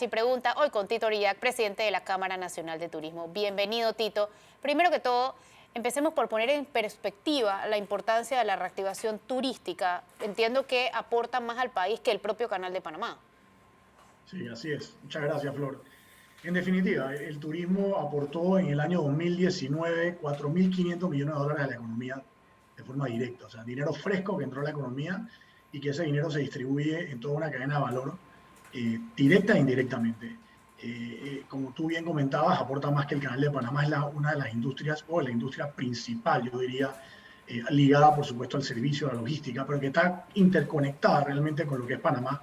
y Pregunta, hoy con Tito Orillac, presidente de la Cámara Nacional de Turismo. Bienvenido, Tito. Primero que todo, empecemos por poner en perspectiva la importancia de la reactivación turística. Entiendo que aporta más al país que el propio Canal de Panamá. Sí, así es. Muchas gracias, Flor. En definitiva, el turismo aportó en el año 2019 4.500 millones de dólares a la economía de forma directa, o sea, dinero fresco que entró a la economía y que ese dinero se distribuye en toda una cadena de valor, directa e indirectamente. Como tú bien comentabas, aporta más que el Canal de Panamá es una de las industrias, o la industria principal, yo diría, ligada por supuesto al servicio, a la logística, pero que está interconectada realmente con lo que es Panamá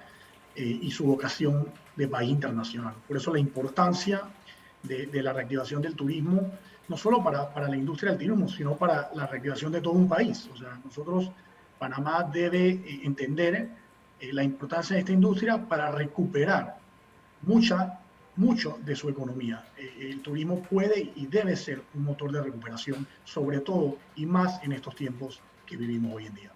y su vocación de país internacional. Por eso la importancia de la reactivación del turismo, no solo para la industria del turismo, sino para la reactivación de todo un país. O sea, nosotros, Panamá debe entender la importancia de esta industria para recuperar mucho de su economía. El turismo puede y debe ser un motor de recuperación, sobre todo y más en estos tiempos que vivimos hoy en día.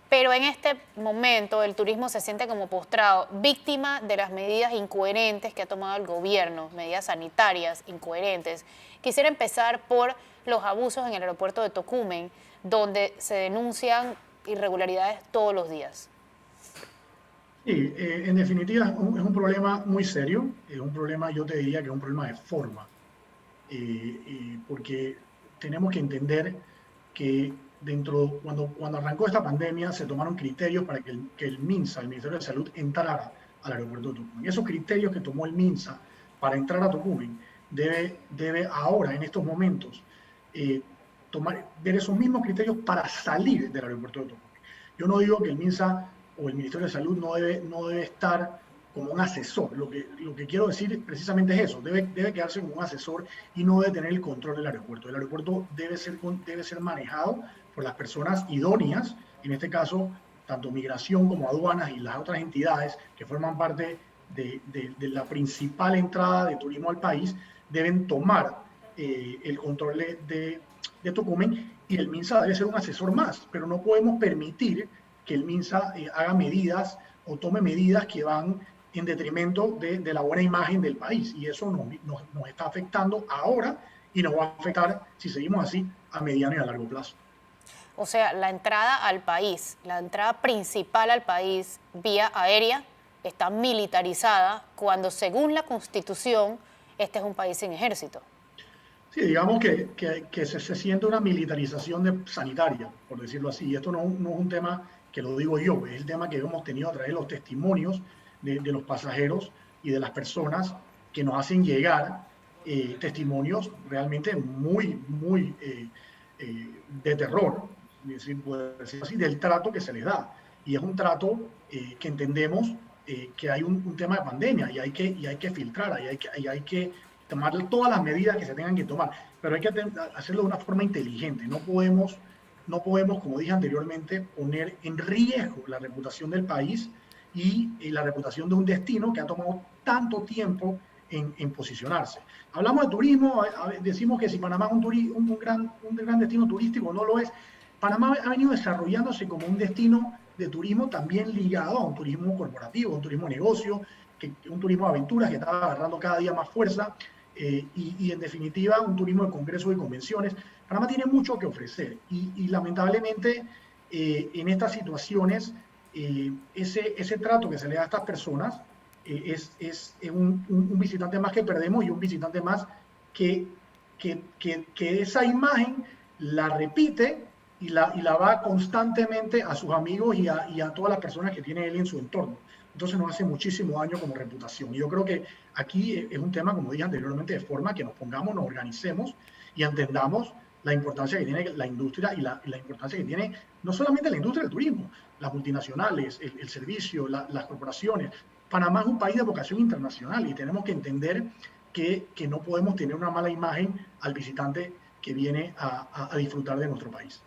Pero en este momento el turismo se siente como postrado, víctima de las medidas incoherentes que ha tomado el gobierno, medidas sanitarias incoherentes. Quisiera empezar por los abusos en el aeropuerto de Tocumen, donde se denuncian irregularidades todos los días. Sí, en definitiva es un problema muy serio, es un problema, yo te diría que es un problema de forma, porque tenemos que entender que cuando arrancó esta pandemia se tomaron criterios para que el MINSA, el Ministerio de Salud, entrara al aeropuerto de Tocumen. Esos criterios que tomó el MINSA para entrar a Tocumen debe ahora, en estos momentos, eh, ver esos mismos criterios para salir del aeropuerto de Tocumen. Yo no digo que el MINSA o el Ministerio de Salud no debe estar como un asesor. Lo que quiero decir precisamente es eso, debe quedarse como un asesor y no debe tener el control del aeropuerto. El aeropuerto debe ser manejado por las personas idóneas, en este caso, tanto migración como aduanas y las otras entidades que forman parte de la principal entrada de turismo al país, deben tomar el control de Tocumen y el MINSA debe ser un asesor más, pero no podemos permitir que el MINSA haga medidas o tome medidas que van en detrimento de la buena imagen del país. Y eso nos está afectando ahora y nos va a afectar, si seguimos así, a mediano y a largo plazo. O sea, la entrada al país, la entrada principal al país vía aérea está militarizada cuando según la Constitución este es un país sin ejército. Sí, digamos que se siente una militarización sanitaria, por decirlo así. Y esto no es un tema que lo digo yo, es el tema que hemos tenido a través de los testimonios de los pasajeros y de las personas que nos hacen llegar testimonios realmente de terror, puede decir así, del trato que se les da. Y es un trato que entendemos que hay un tema de pandemia y hay que filtrar, y hay que tomar todas las medidas que se tengan que tomar, pero hay que hacerlo de una forma inteligente. No podemos, como dije anteriormente, poner en riesgo la reputación del país y la reputación de un destino que ha tomado tanto tiempo en posicionarse. Hablamos de turismo, decimos que si Panamá es un gran destino turístico, no lo es. Panamá ha venido desarrollándose como un destino de turismo también ligado a un turismo corporativo, un turismo de negocio, un turismo de aventuras que está agarrando cada día más fuerza, y en definitiva un turismo de congresos y convenciones. Panamá tiene mucho que ofrecer y lamentablemente en estas situaciones ese trato que se le da a estas personas es un visitante más que perdemos y un visitante más que, que esa imagen la repite y la va constantemente a sus amigos y a todas las personas que tiene él en su entorno. Entonces nos hace muchísimo daño como reputación. Y yo creo que aquí es un tema, como dije anteriormente, de forma que nos pongamos, nos organicemos y entendamos la importancia que tiene la industria y la importancia que tiene no solamente la industria del turismo, las multinacionales, el servicio, las corporaciones. Panamá es un país de vocación internacional y tenemos que entender que no podemos tener una mala imagen al visitante que viene a disfrutar de nuestro país.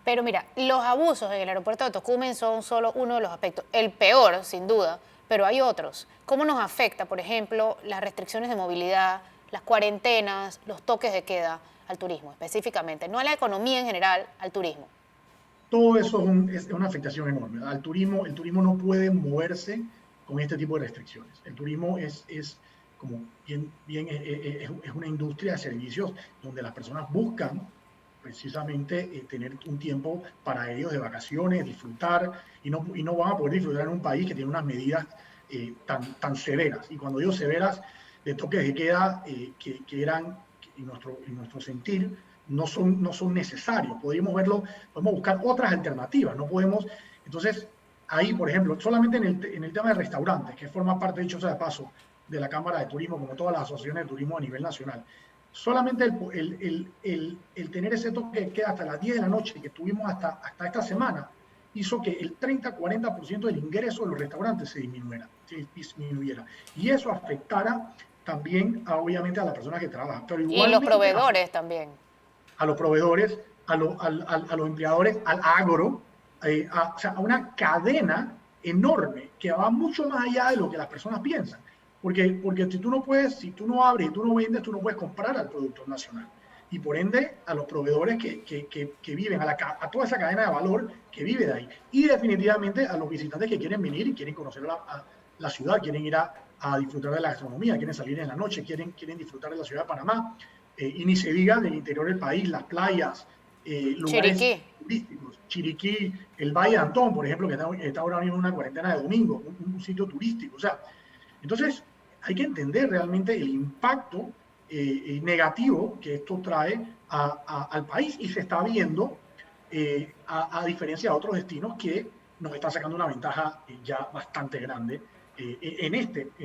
Pero mira, los abusos en el aeropuerto de Tocumen son solo uno de los aspectos, el peor sin duda, pero hay otros. ¿Cómo nos afecta, por ejemplo, las restricciones de movilidad, las cuarentenas, los toques de queda al turismo específicamente? No a la economía en general, al turismo. Todo eso es una afectación enorme. El turismo no puede moverse con este tipo de restricciones. El turismo es como es una industria de servicios donde las personas buscan precisamente tener un tiempo para ellos de vacaciones, disfrutar, y no van a poder disfrutar en un país que tiene unas medidas tan severas. Y cuando digo severas, de toques de queda que eran, en nuestro sentir, no son necesarios. Podemos buscar otras alternativas, no podemos. Entonces, ahí, por ejemplo, solamente en el tema de restaurantes, que forma parte, dicho sea de paso, de la Cámara de Turismo, como todas las asociaciones de turismo a nivel nacional, solamente el tener ese toque de queda hasta las 10 de la noche que tuvimos hasta esta semana, hizo que el 30-40% del ingreso de los restaurantes se disminuyera. Y eso afectara también, obviamente, a las personas que trabajan, pero Y los igualmente proveedores también. a los proveedores, a los empleadores, al agro, o sea, a una cadena enorme que va mucho más allá de lo que las personas piensan. Porque si tú no abres y tú no vendes, tú no puedes comprar al productor nacional. Y por ende, a los proveedores que viven, a toda esa cadena de valor que vive de ahí. Y definitivamente a los visitantes que quieren venir y quieren conocer la ciudad, quieren ir a disfrutar de la gastronomía, quieren salir en la noche, quieren disfrutar de la ciudad de Panamá. Y ni se diga del interior del país, las playas, lugares Chiriquí. turísticos, Chiriquí, el Valle de Antón, por ejemplo, que está ahora mismo en una cuarentena de domingo, un sitio turístico. O sea, entonces hay que entender realmente el impacto negativo que esto trae al país y se está viendo a diferencia de otros destinos que nos están sacando una ventaja ya bastante grande en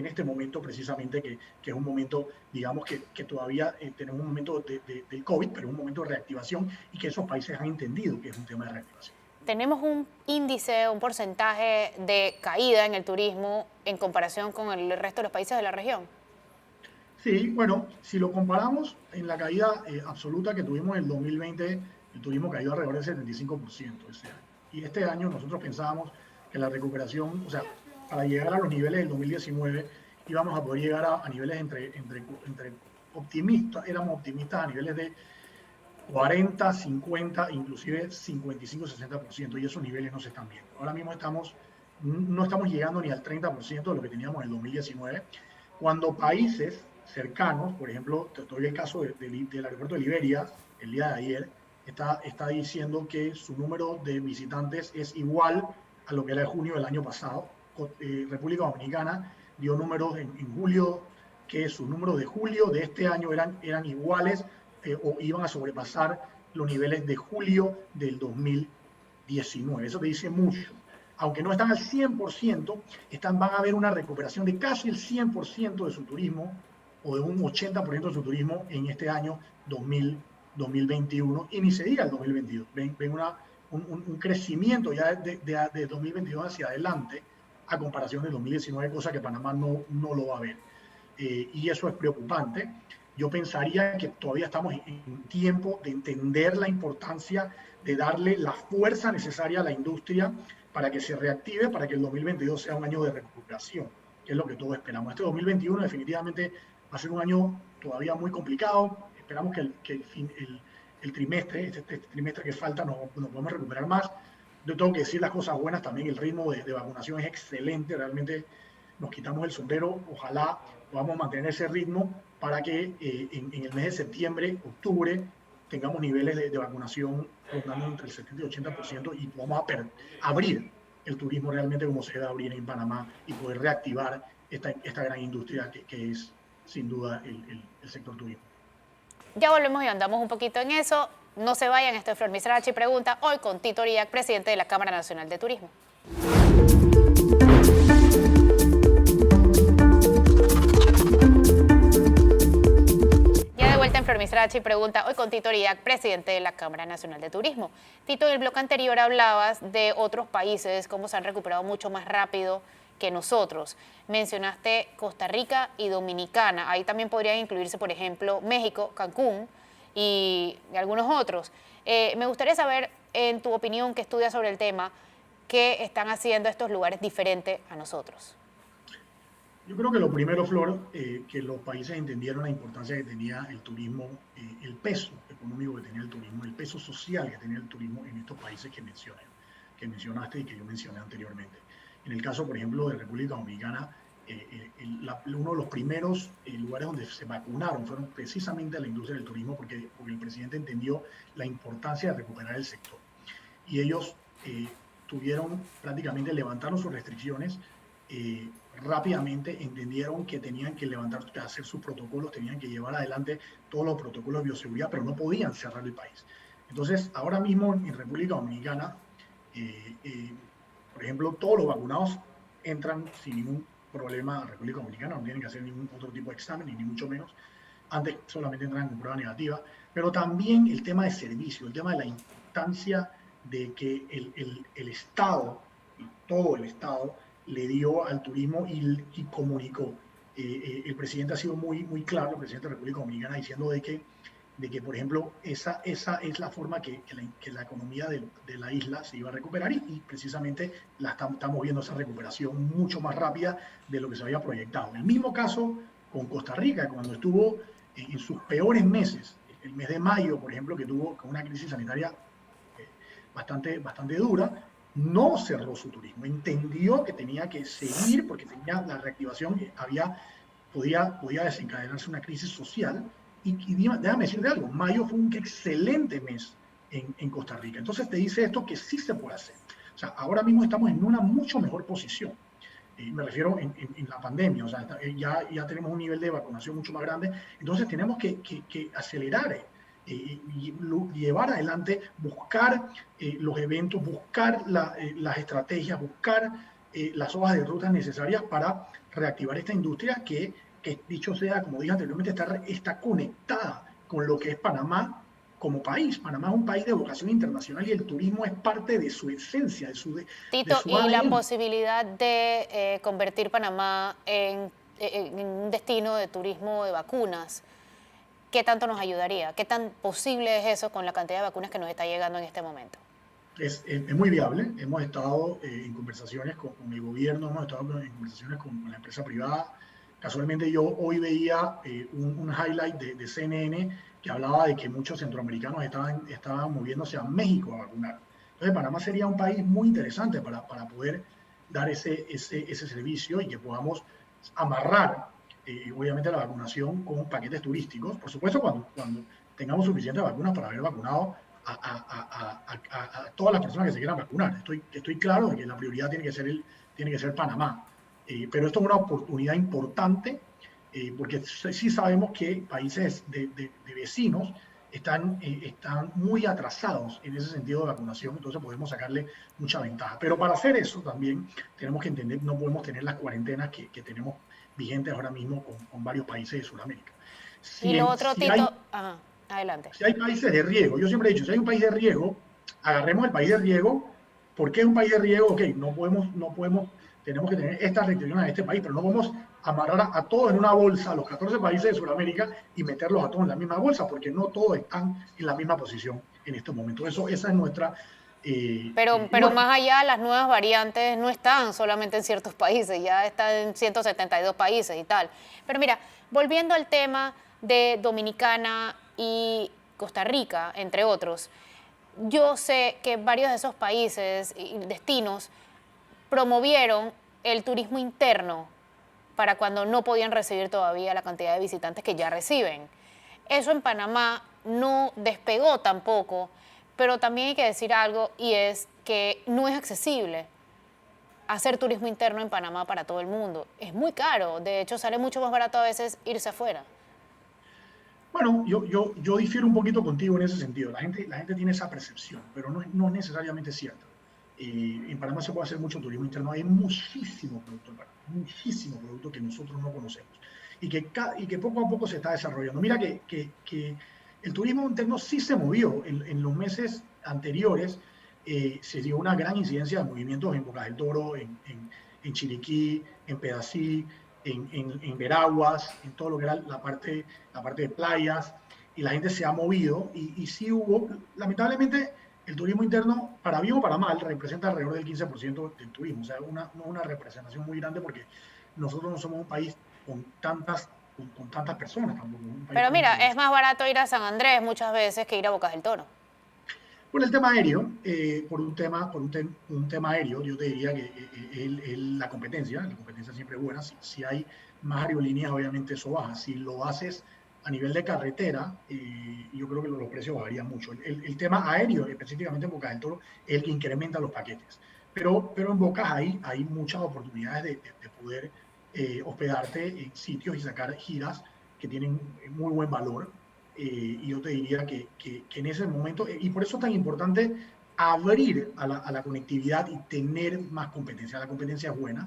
este momento precisamente, que es un momento, digamos, que todavía tenemos un momento del COVID, pero un momento de reactivación y que esos países han entendido que es un tema de reactivación. Tenemos un índice, un porcentaje de caída en el turismo en comparación con el resto de los países de la región. Sí, bueno, si lo comparamos en la caída absoluta que tuvimos en el 2020, el turismo cayó alrededor del 75% ese año. Y este año nosotros pensábamos que la recuperación, o sea, para llegar a los niveles del 2019, íbamos a poder llegar a niveles entre optimistas, éramos optimistas a niveles de 40, 50, inclusive 55, 60%, y esos niveles no se están viendo. Ahora mismo no estamos llegando ni al 30% de lo que teníamos en el 2019, cuando países cercanos, por ejemplo, te doy el caso del aeropuerto de Liberia, el día de ayer, está diciendo que su número de visitantes es igual a lo que era en junio del año pasado. República Dominicana dio números en julio, que sus números de julio de este año eran iguales o iban a sobrepasar los niveles de julio del 2019. Eso te dice mucho. Aunque no están al 100%, van a ver una recuperación de casi el 100% de su turismo o de un 80% de su turismo en este año 2021 y ni se diga el 2022. Ven un crecimiento ya de 2022 hacia adelante a comparación de 2019, cosa que Panamá no lo va a ver. Y eso es preocupante. Yo pensaría que todavía estamos en tiempo de entender la importancia de darle la fuerza necesaria a la industria para que se reactive, para que el 2022 sea un año de recuperación, que es lo que todos esperamos. Este 2021 definitivamente va a ser un año todavía muy complicado. Esperamos que el trimestre, este trimestre que falta, nos podemos recuperar más. Yo tengo que decir las cosas buenas también. El ritmo de vacunación es excelente. Realmente nos quitamos el sombrero. Ojalá podamos mantener ese ritmo para que en el mes de septiembre, octubre, tengamos niveles de vacunación rondando entre el 70 y 80% y podamos abrir el turismo realmente como se debe abrir en Panamá y poder reactivar esta gran industria que es sin duda el sector turismo. Ya volvemos y andamos un poquito en eso. No se vayan, esto es Flor Misrachi Pregunta, hoy con Tito Uriac, presidente de la Cámara Nacional de Turismo. Ya de vuelta en Flor Misrachi Pregunta, hoy con Tito Uriac, presidente de la Cámara Nacional de Turismo. Tito, en el bloque anterior hablabas de otros países, cómo se han recuperado mucho más rápido que nosotros. Mencionaste Costa Rica y Dominicana. Ahí también podrían incluirse, por ejemplo, México, Cancún y algunos otros. Me gustaría saber, en tu opinión, que estudias sobre el tema, qué están haciendo estos lugares diferentes a nosotros. Yo creo que lo primero, Flor, que los países entendieron la importancia que tenía el turismo, el peso económico que tenía el turismo, el peso social que tenía el turismo en estos países que mencionaste y que yo mencioné anteriormente. En el caso, por ejemplo, de República Dominicana, uno de los primeros lugares donde se vacunaron fueron precisamente la industria del turismo, porque el presidente entendió la importancia de recuperar el sector. Y ellos levantaron sus restricciones rápidamente, entendieron que tenían que hacer sus protocolos, tenían que llevar adelante todos los protocolos de bioseguridad, pero no podían cerrar el país. Entonces, ahora mismo en República Dominicana, por ejemplo, todos los vacunados entran sin ningún problema a República Dominicana, no tienen que hacer ningún otro tipo de examen, ni mucho menos. Antes solamente entraban con prueba negativa, pero también el tema de servicio, el tema de la importancia de que el Estado, todo el Estado, le dio al turismo y comunicó. El presidente ha sido muy claro, el presidente de la República Dominicana, diciendo de que, por ejemplo, esa es la forma que la economía de la isla se iba a recuperar y precisamente estamos viendo esa recuperación mucho más rápida de lo que se había proyectado. En el mismo caso con Costa Rica, cuando estuvo en sus peores meses, el mes de mayo, por ejemplo, que tuvo una crisis sanitaria bastante dura, no cerró su turismo, entendió que tenía que seguir porque tenía la reactivación, podía desencadenarse una crisis social. Y déjame decirte algo, mayo fue un excelente mes en Costa Rica. Entonces te dice esto que sí se puede hacer. O sea, ahora mismo estamos en una mucho mejor posición. Me refiero en la pandemia, o sea, ya tenemos un nivel de vacunación mucho más grande, entonces tenemos que acelerar y llevar adelante, buscar los eventos, buscar las estrategias, buscar las hojas de ruta necesarias para reactivar esta industria que dicho sea, como dije anteriormente, está conectada con lo que es Panamá como país. Panamá es un país de vocación internacional y el turismo es parte de su esencia, de su Tito, y ADN. la posibilidad de convertir Panamá en un destino de turismo de vacunas, ¿qué tanto nos ayudaría? ¿Qué tan posible es eso con la cantidad de vacunas que nos está llegando en este momento? Es muy viable. Hemos estado en conversaciones con el gobierno, hemos estado en conversaciones con la empresa privada. Casualmente yo hoy veía un highlight de CNN que hablaba de que muchos centroamericanos estaban moviéndose a México a vacunar. Entonces Panamá sería un país muy interesante para poder dar ese servicio y que podamos amarrar obviamente la vacunación con paquetes turísticos. Por supuesto, cuando tengamos suficientes vacunas para haber vacunado a todas las personas que se quieran vacunar. Estoy claro de que la prioridad tiene que ser Panamá. Pero esto es una oportunidad importante porque sí sabemos que países de vecinos están muy atrasados en ese sentido de vacunación, entonces podemos sacarle mucha ventaja. Pero para hacer eso también tenemos que entender, no podemos tener las cuarentenas que tenemos vigentes ahora mismo con varios países de Sudamérica. Y lo otro, Tito, ajá, adelante. Si hay países de riego, yo siempre he dicho, si hay un país de riego, agarremos el país de riego. ¿Por qué es un país de riego? Ok, no podemos, tenemos que tener estas restricciones en este país, pero no podemos amarrar a todos en una bolsa, a los 14 países de Sudamérica, y meterlos a todos en la misma bolsa, porque no todos están en la misma posición en este momento. Esa es nuestra... Pero más allá, las nuevas variantes no están solamente en ciertos países, ya están en 172 países y tal. Pero mira, volviendo al tema de Dominicana y Costa Rica, entre otros, yo sé que varios de esos países y destinos promovieron el turismo interno para cuando no podían recibir todavía la cantidad de visitantes que ya reciben. Eso en Panamá no despegó tampoco, pero también hay que decir algo y es que no es accesible hacer turismo interno en Panamá para todo el mundo. Es muy caro, de hecho sale mucho más barato a veces irse afuera. Bueno, yo difiero un poquito contigo en ese sentido. La gente tiene esa percepción, pero no es necesariamente cierto. En Panamá se puede hacer mucho turismo interno. Hay muchísimo producto en Panamá, muchísimo producto que nosotros no conocemos y que poco a poco se está desarrollando. Mira que el turismo interno sí se movió. En los meses anteriores se dio una gran incidencia de movimientos en Bocas del Toro, en Chiriquí, en Pedací, en Veraguas, en todo lo que era la parte de playas, y la gente se ha movido y sí hubo, lamentablemente, el turismo interno, para bien o para mal, representa alrededor del 15% del turismo, o sea, una representación muy grande porque nosotros no somos un país con tantas personas tampoco. Pero mira, es más barato ir a San Andrés muchas veces que ir a Bocas del Toro. Por el tema aéreo, un tema aéreo, yo te diría que la competencia siempre es buena. Si hay más aerolíneas, obviamente eso baja. Si lo haces a nivel de carretera, yo creo que los precios bajarían mucho. El tema aéreo, específicamente en Bocas del Toro, es el que incrementa los paquetes. Pero en Bocas hay muchas oportunidades de poder hospedarte en sitios y sacar giras que tienen muy buen valor. Y yo te diría que en ese momento, y por eso es tan importante abrir a la conectividad y tener más competencia. La competencia es buena.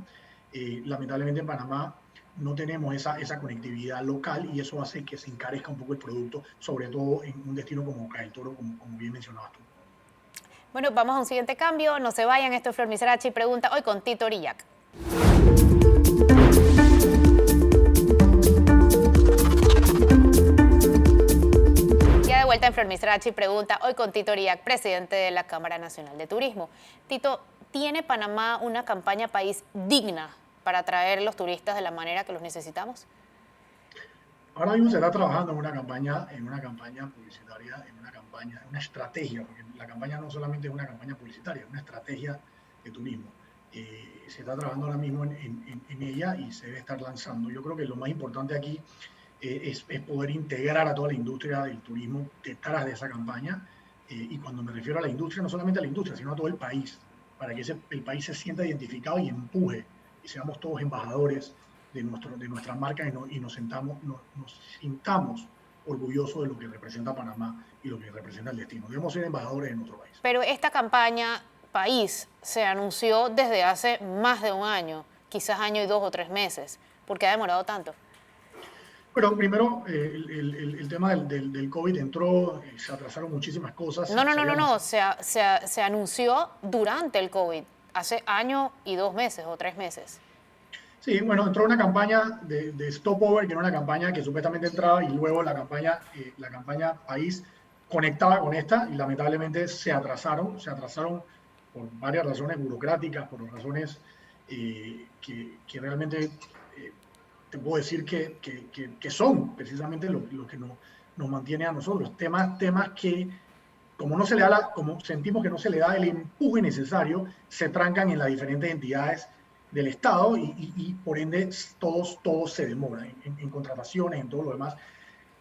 Lamentablemente en Panamá no tenemos esa conectividad local y eso hace que se encarezca un poco el producto, sobre todo en un destino como Bocas del Toro, como bien mencionabas tú. Bueno, vamos a un siguiente cambio. No se vayan. Esto es Flor Miserachi Pregunta hoy con Tito Orillac. Ya de vuelta en Flor Miserachi Pregunta hoy con Tito Orillac, presidente de la Cámara Nacional de Turismo. Tito, ¿tiene Panamá una campaña país digna para atraer los turistas de la manera que los necesitamos? Ahora mismo se está trabajando en una campaña publicitaria, en una estrategia, porque la campaña no solamente es una campaña publicitaria, es una estrategia de turismo. Se está trabajando ahora mismo en ella y se debe estar lanzando. Yo creo que lo más importante aquí es poder integrar a toda la industria del turismo detrás de esa campaña. Y cuando me refiero a la industria, no solamente a la industria, sino a todo el país, para que el país se sienta identificado y empuje y seamos todos embajadores de nuestras marcas y nos sintamos orgullosos de lo que representa Panamá y lo que representa el destino. Debemos ser embajadores de nuestro país. Pero esta campaña país se anunció desde hace más de un año, quizás año y 2 o 3 meses. ¿Por qué ha demorado tanto? Bueno, primero, el tema del COVID entró, se atrasaron muchísimas cosas. No. Se anunció durante el COVID, hace año y 2 meses o 3 meses. Sí, bueno, entró una campaña de stopover, que era una campaña que supuestamente entraba y luego la campaña país conectaba con esta y lamentablemente se atrasaron por varias razones burocráticas, por razones que realmente te puedo decir que son precisamente lo que nos mantiene a nosotros. Temas que como sentimos que no se le da el empuje necesario, se trancan en las diferentes entidades del Estado y por ende todos se demoran en contrataciones, en todo lo demás.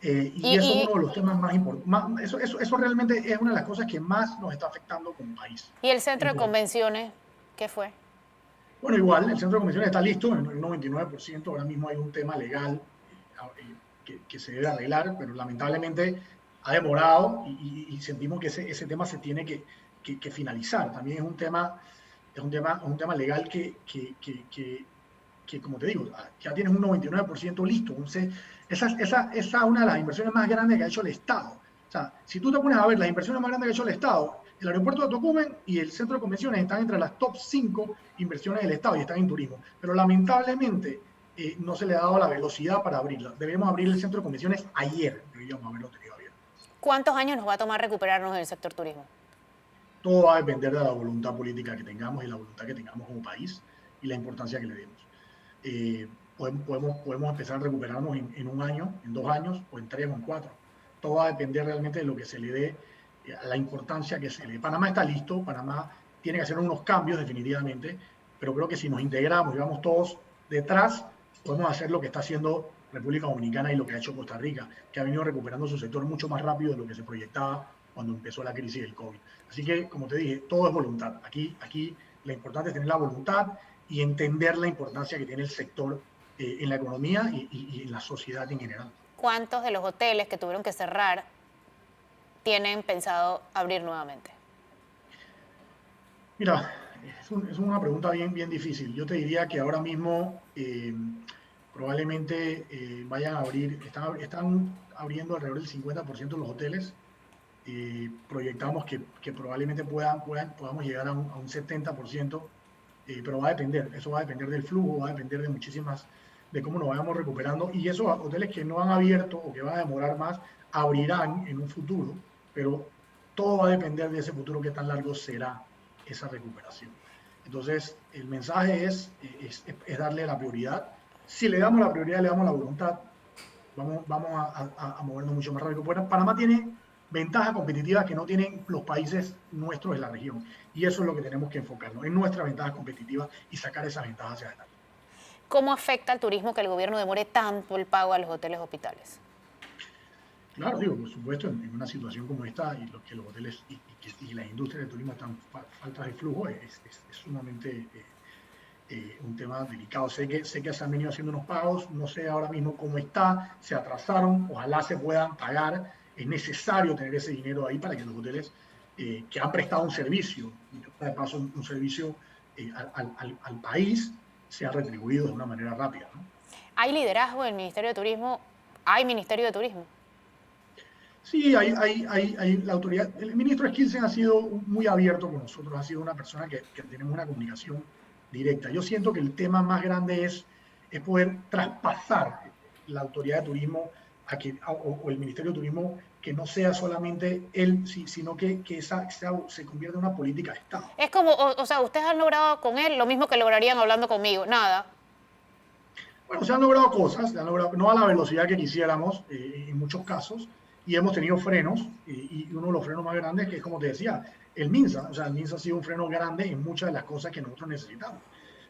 Y eso es uno de los temas más importantes. Eso realmente es una de las cosas que más nos está afectando como país. ¿Y el centro de convenciones qué fue? Bueno, igual, el centro de convenciones está listo, en un 99%. Ahora mismo hay un tema legal que se debe arreglar, pero lamentablemente ha demorado y sentimos que ese tema se tiene que finalizar. También es un tema legal que, como te digo, ya tienes un 99% listo. Entonces, esa es una de las inversiones más grandes que ha hecho el Estado. O sea, si tú te pones a ver las inversiones más grandes que ha hecho el Estado, el aeropuerto de Tocumen y el centro de convenciones están entre las top 5 inversiones del Estado y están en turismo. Pero lamentablemente no se le ha dado la velocidad para abrirla. Debemos abrir el centro de convenciones ayer, deberíamos haberlo tenido abierto. ¿Cuántos años nos va a tomar recuperarnos en el sector turismo? Todo va a depender de la voluntad política que tengamos y la voluntad que tengamos como país y la importancia que le demos. Podemos empezar a recuperarnos en 1 año, en 2 años, o en 3 o en 4. Todo va a depender realmente de lo que se le dé, la importancia que se le dé. Panamá está listo, Panamá tiene que hacer unos cambios definitivamente, pero creo que si nos integramos y vamos todos detrás, podemos hacer lo que está haciendo República Dominicana y lo que ha hecho Costa Rica, que ha venido recuperando su sector mucho más rápido de lo que se proyectaba cuando empezó la crisis del COVID. Así que, como te dije, todo es voluntad. Aquí lo importante es tener la voluntad y entender la importancia que tiene el sector en la economía y en la sociedad en general. ¿Cuántos de los hoteles que tuvieron que cerrar tienen pensado abrir nuevamente? Mira, es una pregunta bien difícil. Yo te diría que ahora mismo probablemente vayan a abrir, están abriendo alrededor del 50% de los hoteles. Proyectamos que probablemente podamos llegar a un 70%, pero va a depender, eso va a depender del flujo, va a depender de cómo nos vayamos recuperando, y esos hoteles que no han abierto o que van a demorar más, abrirán en un futuro, pero todo va a depender de ese futuro, qué tan largo será esa recuperación. Entonces, el mensaje es darle la prioridad. Si le damos la prioridad, le damos la voluntad, vamos a movernos mucho más rápido. Panamá tiene ventajas competitivas que no tienen los países nuestros de la región. Y eso es lo que tenemos que enfocarnos, en nuestras ventajas competitivas y sacar esas ventajas hacia adelante. ¿Cómo afecta al turismo que el gobierno demore tanto el pago a los hoteles hospitales? Claro, digo, por supuesto, en una situación como esta, y lo que los hoteles y las industrias del turismo están faltas de flujo, es sumamente un tema delicado. Sé que se han venido haciendo unos pagos, no sé ahora mismo cómo está, se atrasaron, ojalá se puedan pagar. Es necesario tener ese dinero ahí para que los hoteles que han prestado un servicio, y de paso un servicio al país, sean retribuidos de una manera rápida, ¿no? ¿Hay liderazgo en el Ministerio de Turismo? ¿Hay Ministerio de Turismo? Sí, la autoridad. El ministro Skilsen ha sido muy abierto con nosotros, ha sido una persona que tenemos una comunicación directa. Yo siento que el tema más grande es poder traspasar la autoridad de turismo o el Ministerio de Turismo, que no sea solamente él, sino que se convierta en una política de Estado. Es como, o sea, ustedes han logrado con él lo mismo que lograrían hablando conmigo, nada. Bueno, se han logrado cosas, no a la velocidad que quisiéramos en muchos casos, y hemos tenido frenos, y uno de los frenos más grandes, que es como te decía, el MINSA. O sea, el MINSA ha sido un freno grande en muchas de las cosas que nosotros necesitamos.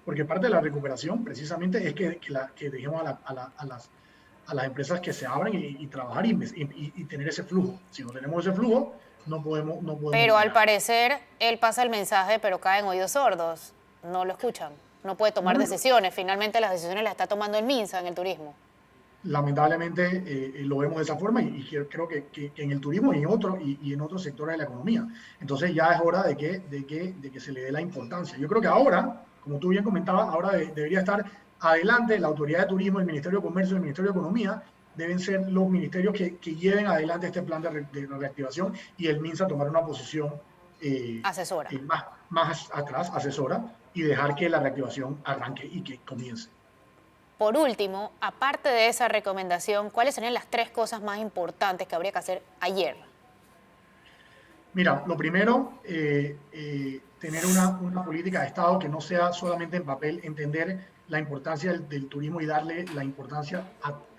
Porque parte de la recuperación precisamente es que dejemos a las empresas que se abran y trabajar y tener ese flujo. Si no tenemos ese flujo, no podemos Pero al llegar. parecer él pasa el mensaje, pero caen oídos sordos. No lo escuchan. No puede tomar No, decisiones. Finalmente las decisiones las está tomando el MINSA en el turismo. lamentablemente lo vemos de esa forma, y creo que en el turismo y en otros sectores de la economía. Entonces ya es hora de que se le dé la importancia. Yo creo que ahora, como tú bien comentabas, ahora debería estar adelante la Autoridad de Turismo, el Ministerio de Comercio, el Ministerio de Economía, deben ser los ministerios que lleven adelante este plan de reactivación, y el MINSA tomar una posición Asesora. más atrás, asesora, y dejar que la reactivación arranque y que comience. Por último, aparte de esa recomendación, ¿cuáles serían las 3 cosas más importantes que habría que hacer ayer? Mira, lo primero, tener una política de Estado que no sea solamente en papel, entender la importancia del turismo y darle la importancia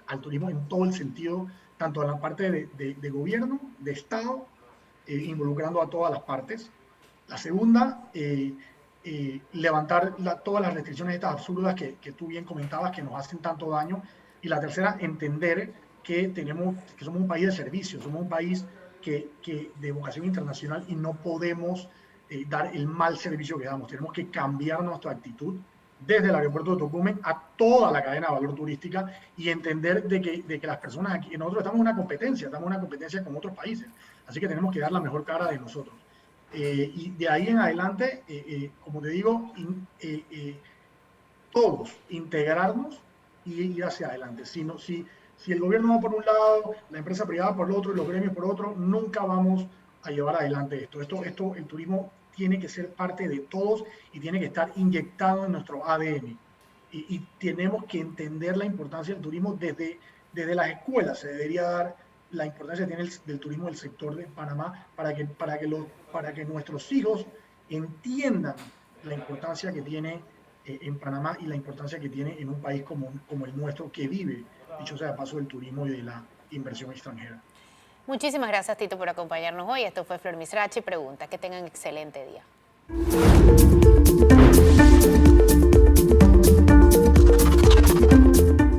al turismo en todo el sentido, tanto en la parte de gobierno, de Estado, involucrando a todas las partes. La segunda, levantar todas las restricciones estas absurdas que tú bien comentabas, que nos hacen tanto daño. Y la tercera, entender que somos un país de servicios, somos un país de vocación internacional, y no podemos dar el mal servicio que damos. Tenemos que cambiar nuestra actitud desde el aeropuerto de Tocumen a toda la cadena de valor turística, y entender de que las personas aquí, nosotros estamos en una competencia con otros países, así que tenemos que dar la mejor cara de nosotros. Y de ahí en adelante, como te digo, todos integrarnos y ir hacia adelante. Si el gobierno va por un lado, la empresa privada por el otro y los gremios por otro, nunca vamos a llevar adelante esto. El turismo tiene que ser parte de todos y tiene que estar inyectado en nuestro ADN. Y tenemos que entender la importancia del turismo desde las escuelas. Se debería dar la importancia que tiene del turismo del sector de Panamá, para que nuestros hijos entiendan la importancia que tiene en Panamá, y la importancia que tiene en un país como el nuestro, que vive, dicho sea de paso, del turismo y de la inversión extranjera. Muchísimas gracias, Tito, por acompañarnos hoy. Esto fue Flor Misrachi Pregunta. Que tengan excelente día.